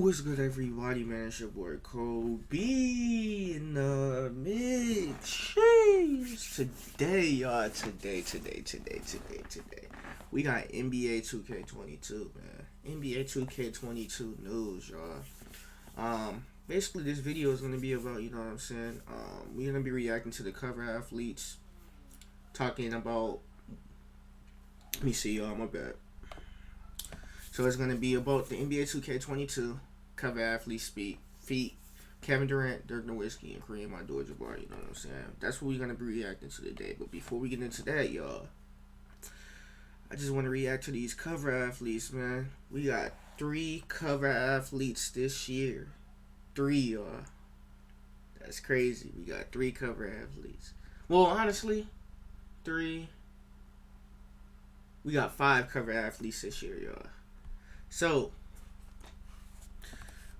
What's good, everybody, man? It's your boy Kobe in the mix. Jeez. Today, y'all, today. We got NBA 2K22, man. NBA 2K22 news, y'all. Basically, this video is gonna be about, you know what I'm saying? We're gonna be reacting to the cover athletes, talking about. Let me see, y'all. My bad. So it's gonna be about the NBA 2K22 cover athletes feat Kevin Durant, Dirk Nowitzki, and Kareem Abdul-Jabbar. You know what I'm saying? That's what we're gonna be reacting to today. But before we get into that, y'all, I just want to react to these cover athletes, man. We got 3 cover athletes this year. 3, y'all. That's crazy. We got 3 cover athletes. Well, honestly, 3. We got 5 cover athletes this year, y'all. So,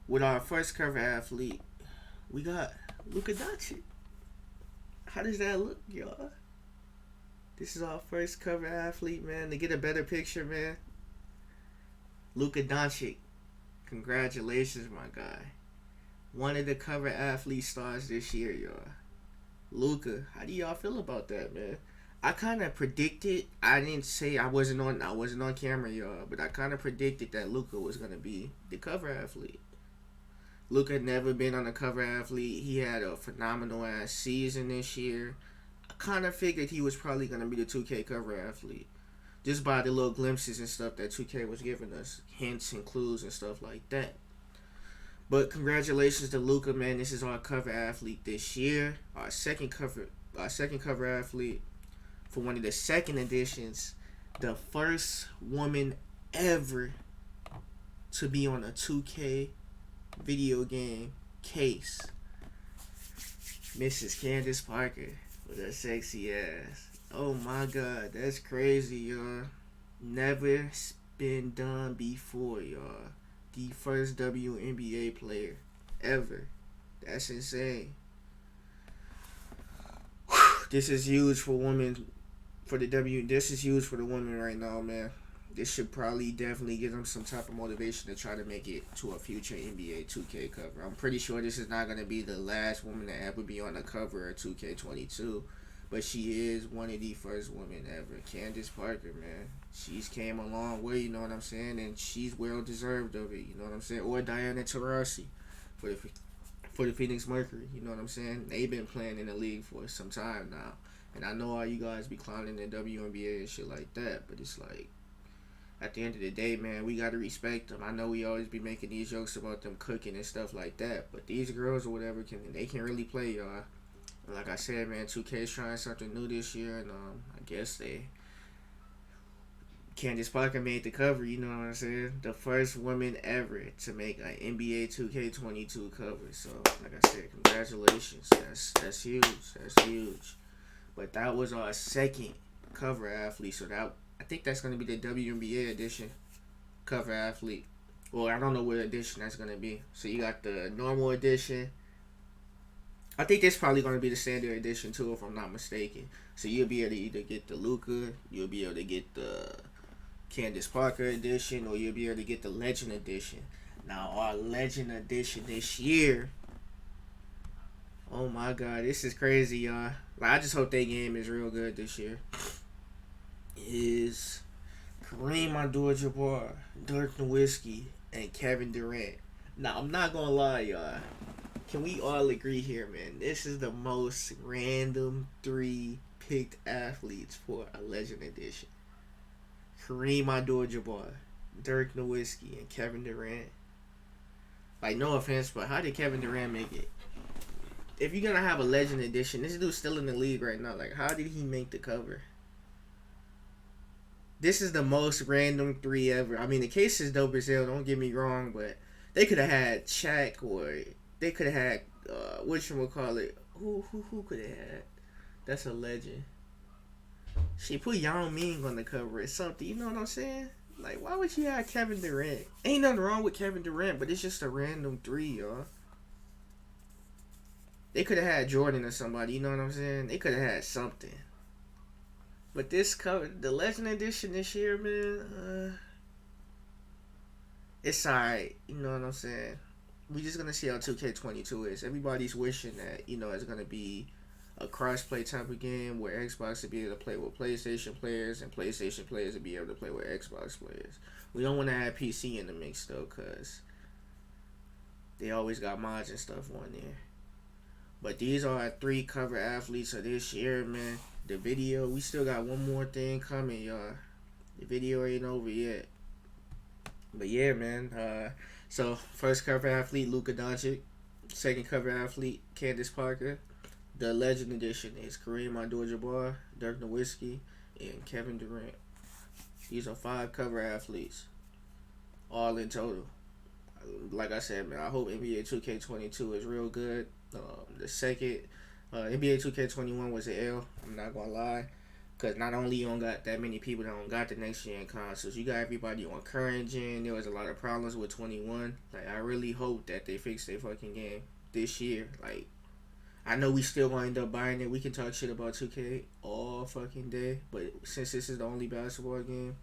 with our first cover athlete, we got Luka Doncic. How does that look, y'all? This is our first cover athlete, man. To get a better picture, man. Luka Doncic. Congratulations, my guy. One of the cover athlete stars this year, y'all. Luka, how do y'all feel about that, man? I kind of predicted. I didn't say I wasn't on camera, y'all, but I kind of predicted that Luka was gonna be the cover athlete. Luka had never been on a cover athlete. He had a phenomenal ass season this year. I kind of figured he was probably gonna be the 2K cover athlete, just by the little glimpses and stuff that 2K was giving us, hints and clues and stuff like that. But congratulations to Luka, man. This is our cover athlete this year. Our second cover athlete. For one of the second editions, the first woman ever to be on a 2K video game case, Mrs. Candace Parker with her sexy ass. Oh my god, that's crazy, y'all. Never been done before, y'all. The first WNBA player ever. That's insane. This is huge for women. This is huge for the women right now, man. This should probably definitely give them some type of motivation to try to make it to a future NBA 2K cover. I'm pretty sure this is not going to be the last woman to ever be on the cover of 2K22, but she is one of the first women ever. Candace Parker, man. She's came a long way, you know what I'm saying? And she's well deserved of it, you know what I'm saying? Or Diana Taurasi for the Phoenix Mercury, you know what I'm saying? They've been playing in the league for some time now. And I know all you guys be clowning the WNBA and shit like that, but it's like, at the end of the day, man, we gotta respect them. I know we always be making these jokes about them cooking and stuff like that, but these girls or whatever can really play, y'all. And like I said, man, 2K's trying something new this year, and I guess Candace Parker made the cover, you know what I'm saying? The first woman ever to make an NBA 2K22 cover. So, like I said, congratulations. That's huge. That's huge. But that was our second cover athlete. So I think that's going to be the WNBA edition cover athlete. Well, I don't know what edition that's going to be. So you got the normal edition. I think that's probably going to be the standard edition too, if I'm not mistaken. So you'll be able to either get the Luka, you'll be able to get the Candace Parker edition, or you'll be able to get the Legend edition. Now, our Legend edition this year, oh my god, this is crazy, y'all. Like, I just hope their game is real good this year. Is Kareem Abdul-Jabbar, Dirk Nowitzki, and Kevin Durant. Now, I'm not gonna lie, y'all. Can we all agree here, man? This is the most random 3 picked athletes for a Legend edition. Kareem Abdul-Jabbar, Dirk Nowitzki, and Kevin Durant. Like, no offense, but how did Kevin Durant make it? If you're gonna have a Legend edition, this dude's still in the league right now. Like, how did he make the cover? This is the most random 3 ever. I mean, the case is dope as hell, don't get me wrong, but they could have had Shaq, or they could have had, whatchamacallit. Who could have had? That's a legend. She put Yao Ming on the cover or something, you know what I'm saying? Like, why would you have Kevin Durant? Ain't nothing wrong with Kevin Durant, but it's just a random 3, y'all. They could have had Jordan or somebody, you know what I'm saying? They could have had something. But this cover, the Legend edition this year, man, it's alright. You know what I'm saying? We just gonna see how 2K22 is. Everybody's wishing that it's gonna be a cross-play type of game where Xbox will be able to play with PlayStation players and PlayStation players will be able to play with Xbox players. We don't want to add PC in the mix though, cause they always got mods and stuff on there. But these are our 3 cover athletes of this year, man. The video, we still got one more thing coming, y'all. The video ain't over yet. But yeah, man. So first cover athlete, Luka Doncic. Second cover athlete, Candace Parker. The Legend Edition is Kareem Abdul-Jabbar, Dirk Nowitzki, and Kevin Durant. These are 5 cover athletes, all in total. Like I said, man, I hope NBA 2K22 is real good. The second NBA 2K21 was an L. I'm not gonna lie, cause not only you don't got that many people that don't got the next gen consoles, you got everybody on current gen. There was a lot of problems with 21. Like I really hope that they fix their fucking game this year. Like I know we still gonna end up buying it. We can talk shit about 2K all fucking day, but since this is the only basketball game,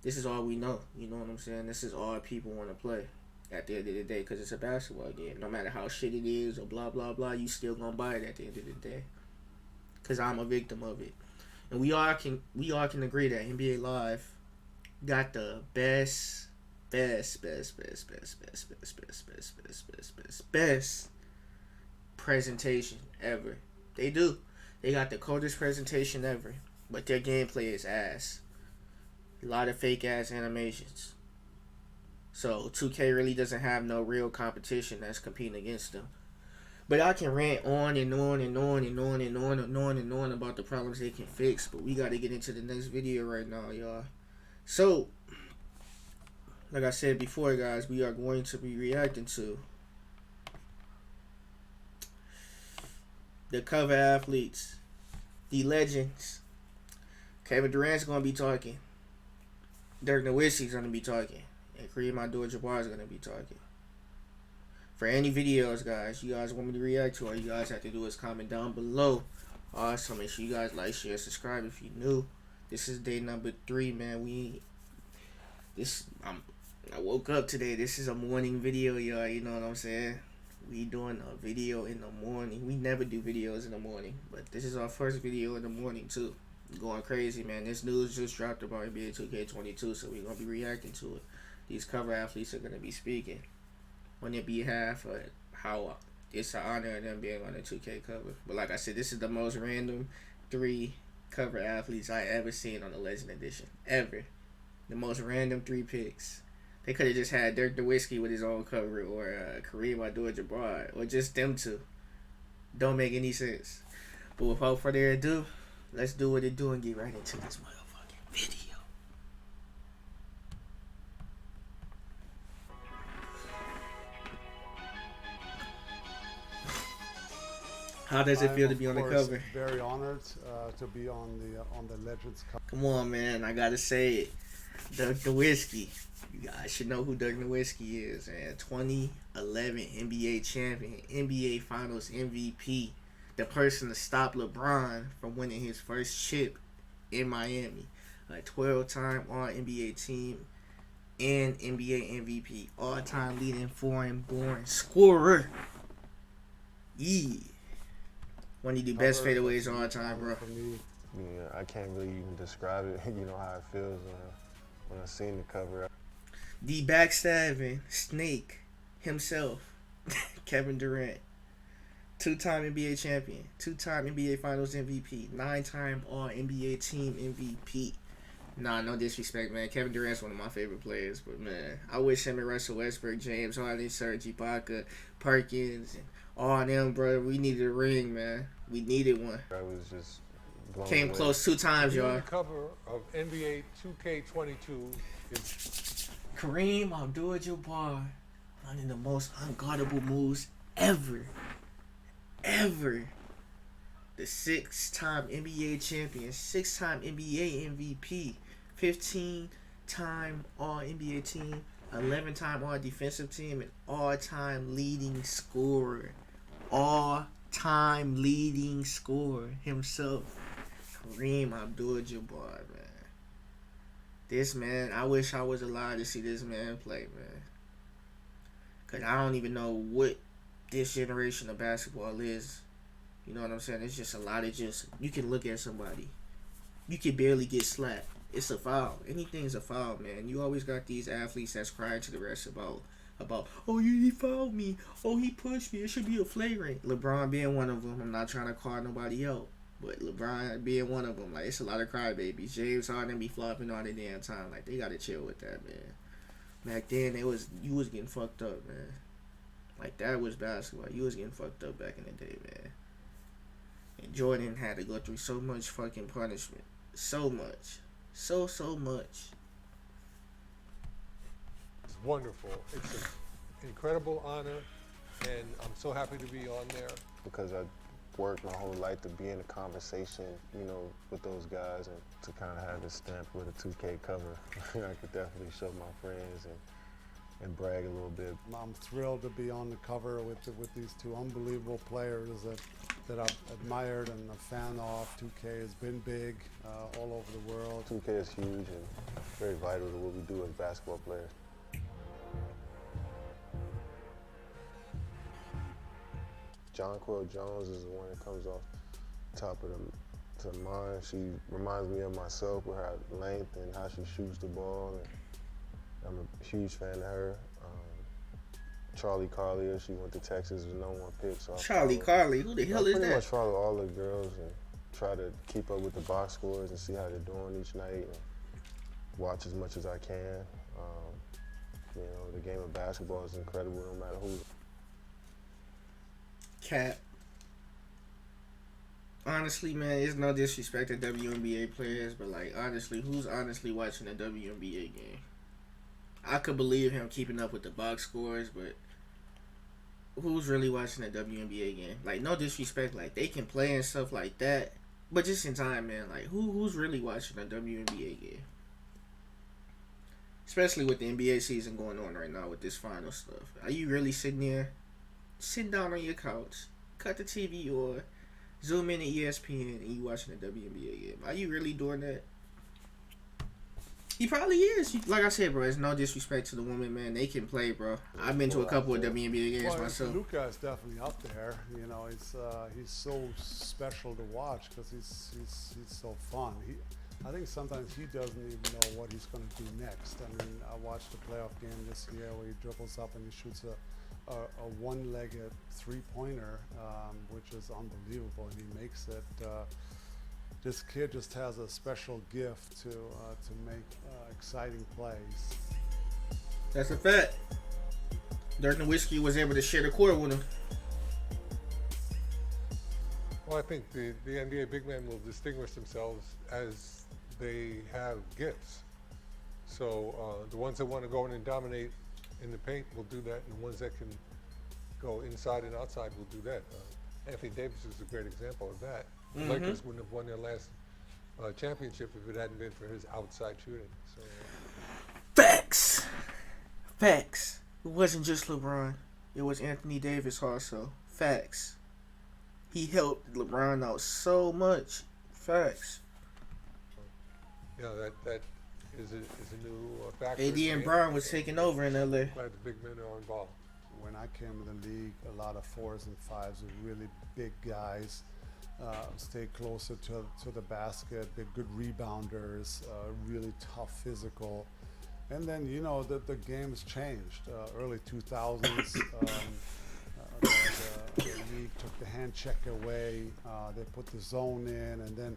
this is all we know. You know what I'm saying? This is all people want to play at the end of the day, because it's a basketball game. No matter how shit it is or blah blah blah, you still gonna buy it at the end of the day. Cause I'm a victim of it, and we all can agree that NBA Live got the best presentation ever. They do. They got the coldest presentation ever, but their gameplay is ass. A lot of fake ass animations. So 2K really doesn't have no real competition that's competing against them. But I can rant on and on and on and on and on and on and on about the problems they can fix. But we got to get into the next video right now, y'all. So, like I said before, guys, we are going to be reacting to the cover athletes, the legends. Kevin Durant's going to be talking. Dirk Nowitzki's going to be talking. And Kareem Abdul-Jabbar is going to be talking. For any videos, guys, you guys want me to react to, all you guys have to do is comment down below. Also, make sure you guys like, share, subscribe if you're new. This is day number 3, man. I woke up today. This is a morning video, y'all. You know what I'm saying? We doing a video in the morning. We never do videos in the morning, but this is our first video in the morning too. Going crazy, man. This news just dropped about NBA 2K22, so we're gonna be reacting to it. These cover athletes are gonna be speaking on their behalf of how it's an honor of them being on the 2K cover. But like I said, this is the most random 3 cover athletes I ever seen on the Legend Edition. Ever. The most random 3 picks. They could have just had Dirk Nowitzki with his own cover, or Kareem Abdul-Jabbar, or just them 2. Don't make any sense. But without further ado, let's do what it do and get right into this motherfucking video. How does it feel to be on the cover? Very honored to be on the Legends cover. Come on, man. I gotta say it. Dirk Nowitzki. You guys should know who Dirk Nowitzki is, man. 2011 NBA champion, NBA Finals MVP. The person to stop LeBron from winning his first chip in Miami. A 12-time All-NBA team and NBA MVP. All-time leading foreign-born scorer. Yeah. One of the best fadeaways of all time, bro. Yeah, I can't really even describe it. You know how it feels when I seen the cover. The backstabbing snake himself, Kevin Durant. 2-time NBA champion, 2-time NBA Finals MVP, 9-time All-NBA team MVP. Nah, no disrespect, man. Kevin Durant's one of my favorite players, but man, I wish him and Russell Westbrook, James Harden, Serge Ibaka, Perkins, and all them, bro. We needed a ring, man. We needed one. I was just blown Came away. close 2 times, y'all. The cover of NBA 2K22 is Kareem Abdul-Jabbar, one of the most unguardable moves ever. Ever. The 6-time NBA champion, 6-time NBA MVP, 15-time All-NBA team, 11-time All-Defensive team, and all-time leading scorer. All-time leading scorer himself, Kareem Abdul-Jabbar, man. This man, I wish I was alive to see this man play, man. Cause I don't even know what this generation of basketball is. You know what I'm saying? It's just a lot of just you can look at somebody, you can barely get slapped. It's a foul. Anything's a foul, man. You always got these athletes that's crying to the rest about oh he fouled me, oh he pushed me. It should be a flagrant. LeBron being one of them. I'm not trying to call nobody out, but LeBron being one of them. Like it's a lot of crybabies. James Harden be flopping all the damn time. Like they gotta chill with that, man. Back then you was getting fucked up, man. Like that was basketball. You was getting fucked up back in the day, man. And Jordan had to go through so much fucking punishment. So much. So much. It's wonderful. It's an incredible honor, and I'm so happy to be on there. Because I worked my whole life to be in a conversation, you know, with those guys, and to kind of have this stamp with a 2K cover. I could definitely show my friends and brag a little bit. I'm thrilled to be on the cover with these two unbelievable players that I've admired and a fan of. 2K has been big all over the world. 2K is huge and very vital to what we do as basketball players. Jonquel Jones is the one that comes off top of to mind. She reminds me of myself with her length and how she shoots the ball. And I'm a huge fan of her. Charlie Collier, she went to Texas, was no one pick. So Charlie Carly, who the hell is pretty that? much follow all the girls and try to keep up with the box scores and see how they're doing each night. And watch as much as I can. You know, the game of basketball is incredible no matter who. Cap. Honestly, man, it's no disrespect to WNBA players, but like honestly, who's honestly watching a WNBA game? I could believe him keeping up with the box scores, but who's really watching a WNBA game? Like, no disrespect, like they can play and stuff like that, but just in time, man, like who's really watching a WNBA game? Especially with the NBA season going on right now with this final stuff. Are you really sitting down on your couch, cut the TV or zoom in at ESPN and you watching a WNBA game? Are you really doing that? He probably is. Like I said, bro, it's no disrespect to the women, man. They can play, bro. I've been to a couple of WNBA games myself. Luka is definitely up there. You know, he's so special to watch because he's so fun. I think sometimes he doesn't even know what he's going to do next. I mean, I watched a playoff game this year where he dribbles up and he shoots a one-legged three-pointer, which is unbelievable, and he makes it. This kid just has a special gift to make exciting plays. That's a fact. Dirk Nowitzki was able to share the court with him. Well, I think the NBA big men will distinguish themselves as they have gifts. So the ones that want to go in and dominate in the paint will do that, and the ones that can go inside and outside will do that. Anthony Davis is a great example of that. The Lakers wouldn't have won their last championship if it hadn't been for his outside shooting. So, Facts. It wasn't just LeBron. It was Anthony Davis also. Facts. He helped LeBron out so much. Facts. yeah, that is a new factor. AD and Brown was taking over in LA. Glad the big men are involved. When I came to the league, a lot of 4s and 5s were really big guys. Stay closer to the basket, they're good rebounders, really tough physical. And then, you know, the game's changed. Early 2000s, the league took the hand check away, they put the zone in, and then,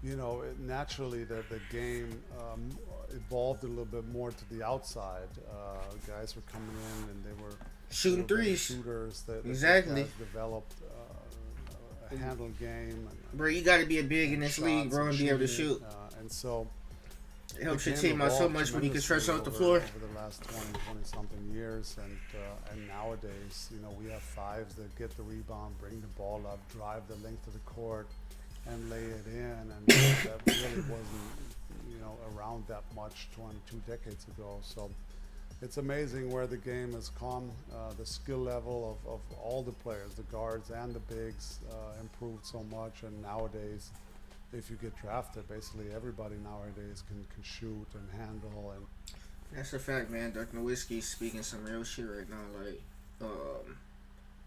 you know, naturally the game evolved a little bit more to the outside. Guys were coming in and they were Shooting threes. Shooters that Exactly. guys developed a handle game. Bro, you got to be a big in this league, bro, and be able to shoot. And so It helps your team out so much when you can stretch out the floor. Over the last 20-something years, and nowadays, you know, we have 5s that get the rebound, bring the ball up, drive the length of the court, and lay it in, and that really wasn't, you know, around that much 2 decades ago. So it's amazing where the game has come. The skill level of all the players, the guards and the bigs, improved so much, and nowadays, if you get drafted, basically everybody nowadays can shoot and handle. And That's a fact, man. Dirk Nowitzki speaking some real shit right now. Like,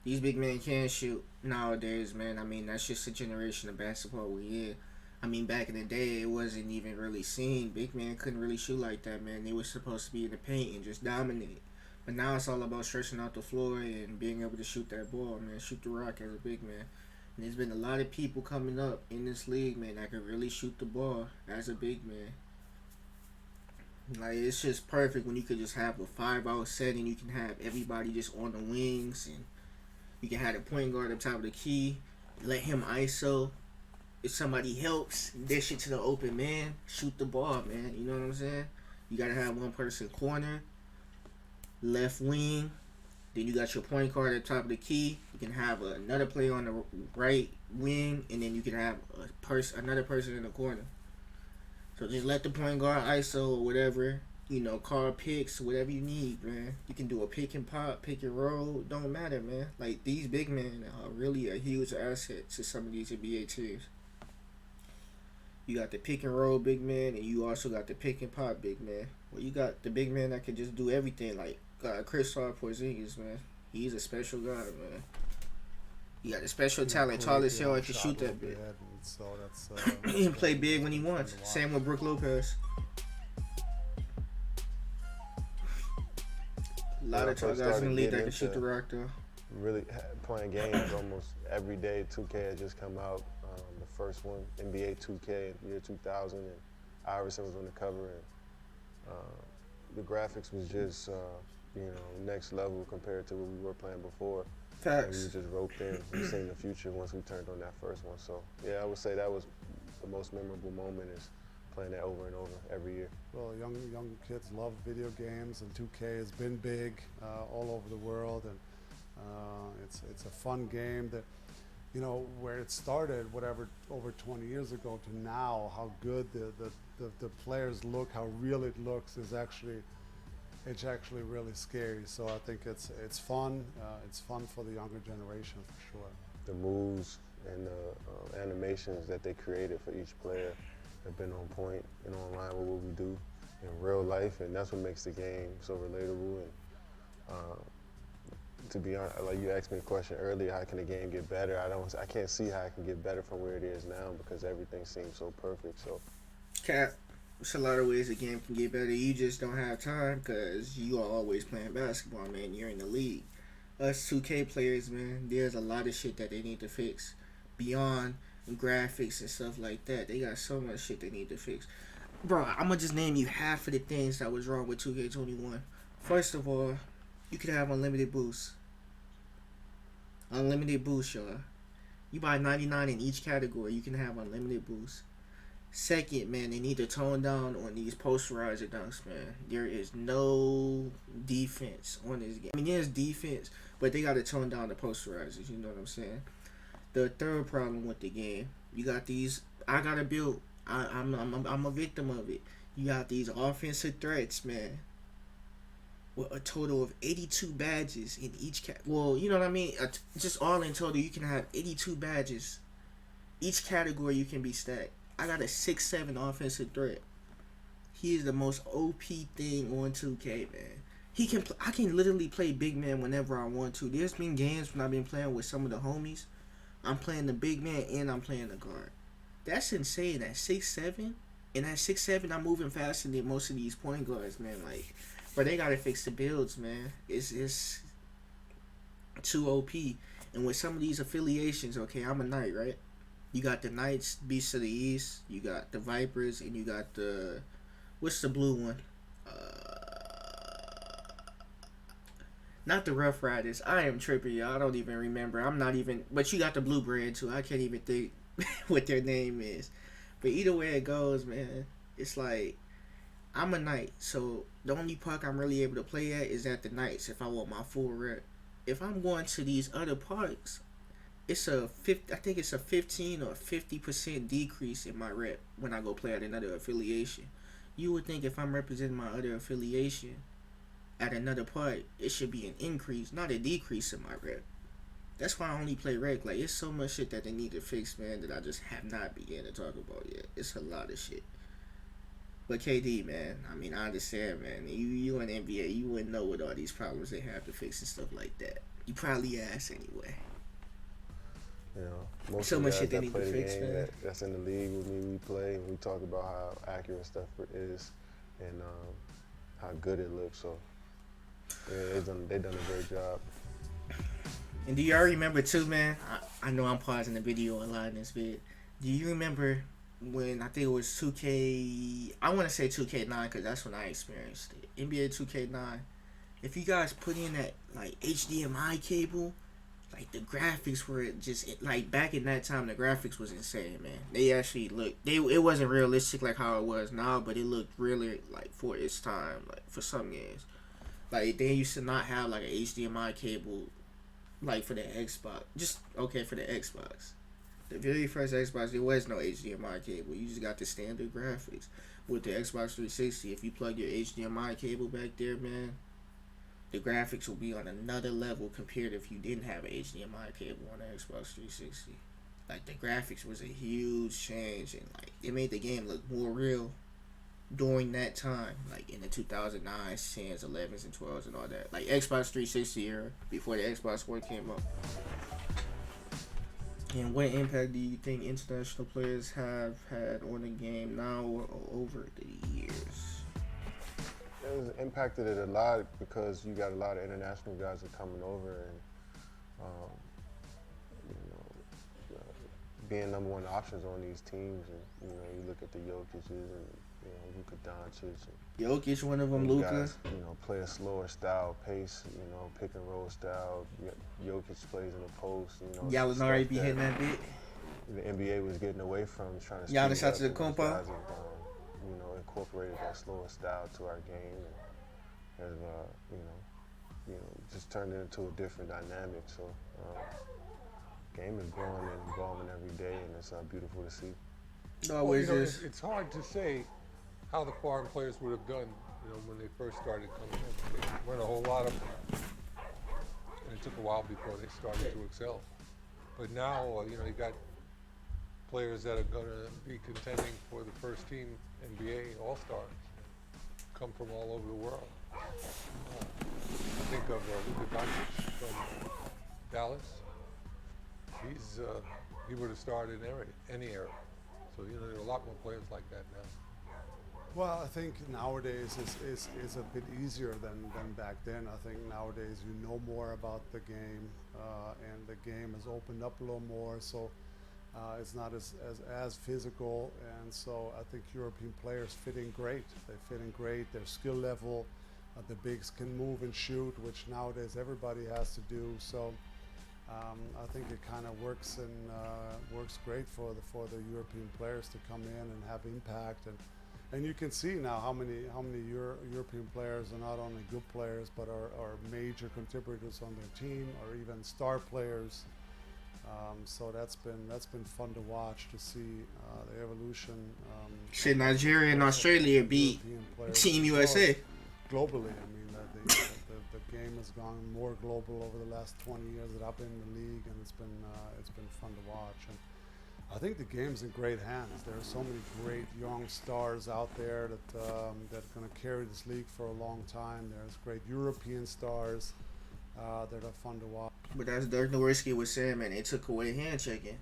these big men can shoot nowadays, man. I mean, that's just a generation of basketball we in. I mean, back in the day, it wasn't even really seen. Big men couldn't really shoot like that, man. They were supposed to be in the paint and just dominate. But now it's all about stretching out the floor and being able to shoot that ball, man. Shoot the rock as a big man. And there's been a lot of people coming up in this league, man, that can really shoot the ball as a big man. Like, it's just perfect when you could just have a 5-out setting. You can have everybody just on the wings, and you can have the point guard up top of the key. Let him ISO. If somebody helps, dish it to the open man. Shoot the ball, man. You know what I'm saying? You gotta have one person corner, left wing. Then you got your point guard at the top of the key. You can have another player on the right wing, and then you can have another person in the corner. So just let the point guard ISO or whatever, call picks, whatever you need, man. You can do a pick and pop, pick and roll, don't matter, man. Like, these big men are really a huge asset to some of these NBA teams. You got the pick and roll big man, and you also got the pick and pop big man. Well, you got the big man that can just do everything, like Kristaps Porzingis, man. He's a special guy, man. You got a special talent, tall as hell, and can shoot that bit. So He can play big when he wants. Same with Brook Lopez. A lot of tall guys in the league that can shoot the rock, though. Really playing games almost every day. 2K had just come out, the first one, NBA 2K, year 2000, and Iverson was on the cover, and the graphics was just, next level compared to what we were playing before. Facts. And we just roped in. We seen the future once we turned on that first one. So yeah, I would say that was the most memorable moment, is playing that over and over every year. Well, young kids love video games, and 2K has been big all over the world, and it's a fun game that, where it started, whatever, over 20 years ago to now, how good the players look, how real it looks, it's actually really scary. So I think it's fun. It's fun for the younger generation for sure. The moves and the animations that they created for each player have been on point and on line with what we do in real life, and that's what makes the game so relatable. And to be honest, like you asked me a question earlier, how can the game get better? I can't see how it can get better from where it is now, because everything seems so perfect. So, Cap, there's a lot of ways the game can get better. You just don't have time because you are always playing basketball, man. You're in the league. Us 2K players, man, there's a lot of shit that they need to fix beyond graphics and stuff like that. They got so much shit they need to fix. Bro, I'm going to just name you half of the things that was wrong with 2K21. First of all, you could have unlimited boosts. Unlimited boosts, y'all. You buy 99 in each category, you can have unlimited boosts. Second, man, they need to tone down on these posterizer dunks, man. There is no defense on this game. I mean, there's defense, but they got to tone down the posterizers, you know what I'm saying? The third problem with the game, you got these, I got to build, I'm a victim of it. You got these offensive threats, man, with a total of 82 badges in each well, you know what I mean? Just all in total, you can have 82 badges. Each category you can be stacked. I got a 6'7" offensive threat. He is the most OP thing on 2K, man. I can literally play big man whenever I want to. There's been games when I've been playing with some of the homies. I'm playing the big man and I'm playing the guard. That's insane. At 6'7", and at 6'7", I'm moving faster than most of these point guards, man. Like, but they gotta fix the builds, man. It's too OP. And with some of these affiliations, okay, I'm a Knight, right? You got the Knights, Beasts of the East. You got the Vipers, and you got what's the blue one? Not the Rough Riders. I am tripping, y'all. I don't even remember. I'm not even. But you got the blue brand too. I can't even think what their name is. But either way it goes, man, it's like I'm a Knight, so the only park I'm really able to play at is at the Knights if I want my full rep. If I'm going to these other parks, I think it's a 15 or 50% decrease in my rep when I go play at another affiliation. You would think if I'm representing my other affiliation at another part, it should be an increase, not a decrease in my rep. That's why I only play rec. Like, it's so much shit that they need to fix, man, that I just have not begun to talk about yet. It's a lot of shit. But KD, man, I mean, I understand, man. You in the NBA, you wouldn't know what all these problems they have to fix and stuff like that. You probably ask anyway. You know, most So of the much guys shit they that need play to the fix, game man. that's in the league with me, we play and we talk about how accurate stuff is and how good it looks. So yeah, they done a great job. And do y'all remember too, man? I know I'm pausing the video a lot in this vid. Do you remember when I think it was 2K? I want to say 2K9 because that's when I experienced it. NBA 2K9. If you guys put in that like HDMI cable, like the graphics were just like back in that time. The graphics was insane, man. They actually looked. It wasn't realistic like how it was now, but it looked really like for its time, like for some years. Like they used to not have like an HDMI cable, like for the Xbox. Just okay for the Xbox. The very first Xbox, there was no HDMI cable. You just got the standard graphics. With the Xbox 360, if you plug your HDMI cable back there, man, the graphics will be on another level compared if you didn't have an HDMI cable on the Xbox 360. Like the graphics was a huge change, and like it made the game look more real during that time, like in the 2009s, 10s, 11s, and 12s, and all that. Like Xbox 360 era, before the Xbox One came up. And what impact do you think international players have had on the game now or over the years? It's impacted it a lot because you got a lot of international guys that are coming over and being number one options on these teams. And you look at the Jokic's and Luka Doncic. Jokic, one of them, Those Luka. guys, play a slower style, pace, pick and roll style. Jokic plays in the post. Gallinari be hitting that bit. The NBA was getting away from trying to. Giannis speed up, and those Antetokounmpo. guys have, incorporated that slower style to our game and has, just turned it into a different dynamic. So, game is growing and evolving every day, and it's beautiful to see. Always is. It's hard to say how the foreign players would have done, when they first started coming in. They weren't a whole lot of them, and it took a while before they started to excel. But now, you got players that are going to be contending for the first team NBA All-Stars, come from all over the world. Think of Luka Doncic from Dallas. He would have started in any era. So, there are a lot more players like that now. Well, I think nowadays is a bit easier than back then. I think nowadays you know more about the game, and the game has opened up a little more, so it's not as physical. And so I think European players fit in great. They fit in great. Their skill level, the bigs can move and shoot, which nowadays everybody has to do. So I think it kind of works great for the European players to come in and have impact. And you can see now how many European players are not only good players but are major contributors on their team or even star players. So that's been fun to watch to see the evolution. Shit, Nigeria and Australia beat Team USA. Globally, I mean the game has gone more global over the last 20 years that I've been in the league, and it's been fun to watch. And I think the game's in great hands. There are so many great young stars out there that are going to carry this league for a long time. There's great European stars that are fun to watch. But as Dirk Nowitzki was saying, man, they took away hand checking.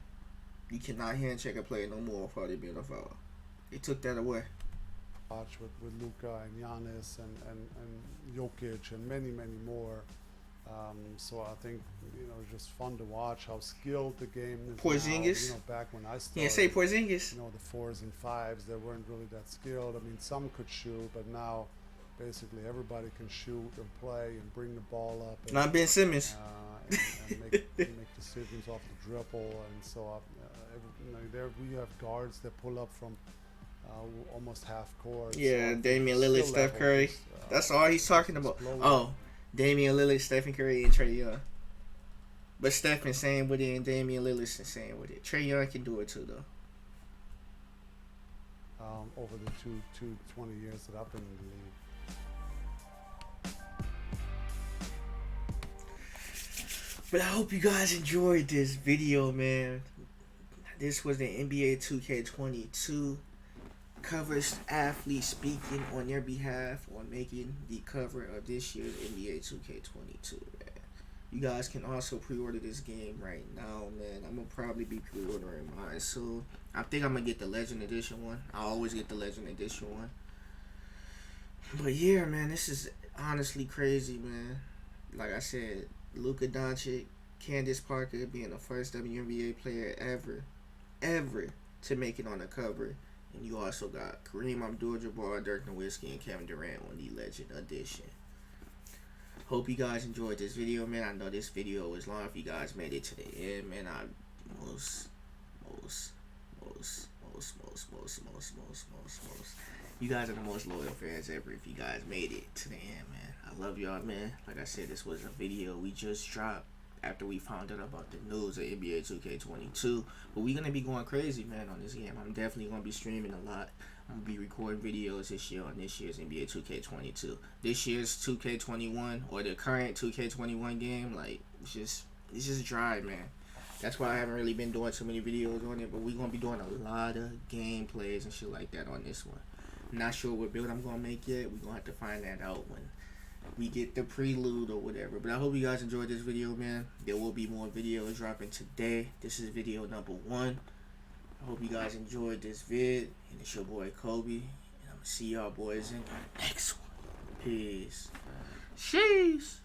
You cannot hand check a player no more without it being a foul. They took that away. Watch with Luka and Giannis and Jokic and many more. So I think it's just fun to watch how skilled the game is. Porzingis. Now, back when I started. Can't say Porzingis. The 4s and 5s, they weren't really that skilled. I mean, some could shoot, but now basically everybody can shoot and play and bring the ball up. And, not Ben Simmons. And make decisions off the dribble. And so there we have guards that pull up from almost half court. Yeah, so Damian Lillard, Steph Curry. That's all he's talking about. Oh, Damian Lillard, Stephen Curry, and Trae Young. But Steph insane with it, and Damian Lillard's insane with it. Trae Young can do it too, though. Over the 20 years that I've been in the league. But I hope you guys enjoyed this video, man. This was the NBA 2K22. coverage athlete speaking on their behalf on making the cover of this year's NBA 2K22, man. You guys can also pre-order this game right now, man. I'm gonna probably be pre-ordering mine soon. I think I'm gonna get the Legend Edition one. I always get the Legend Edition one. But yeah, man, this is honestly crazy, man. Like I said, Luka Doncic, Candace Parker being the first WNBA player ever to make it on the cover. And you also got Kareem Abdul-Jabbar, Dirk Nowitzki, and Kevin Durant on the Legend Edition. Hope you guys enjoyed this video, man. I know this video was long. If you guys made it to the end, man, you guys are the most loyal fans ever if you guys made it to the end, man. I love y'all, man. Like I said, this was a video we just dropped after we found out about the news of NBA 2K22. But we're going to be going crazy, man, on this game. I'm definitely going to be streaming a lot. I'm going to be recording videos this year on this year's NBA 2K22. This year's 2K21, or the current 2K21 game, like, it's just dry, man. That's why I haven't really been doing too many videos on it, but we're going to be doing a lot of gameplays and shit like that on this one. I'm not sure what build I'm going to make yet. We're going to have to find that out when we get the prelude or whatever. But I hope you guys enjoyed this video, man. There will be more videos dropping today. This is video number 1. I hope you guys enjoyed this vid. And it's your boy Kobe. And I'm going to see y'all boys in the next one. Peace. Sheesh.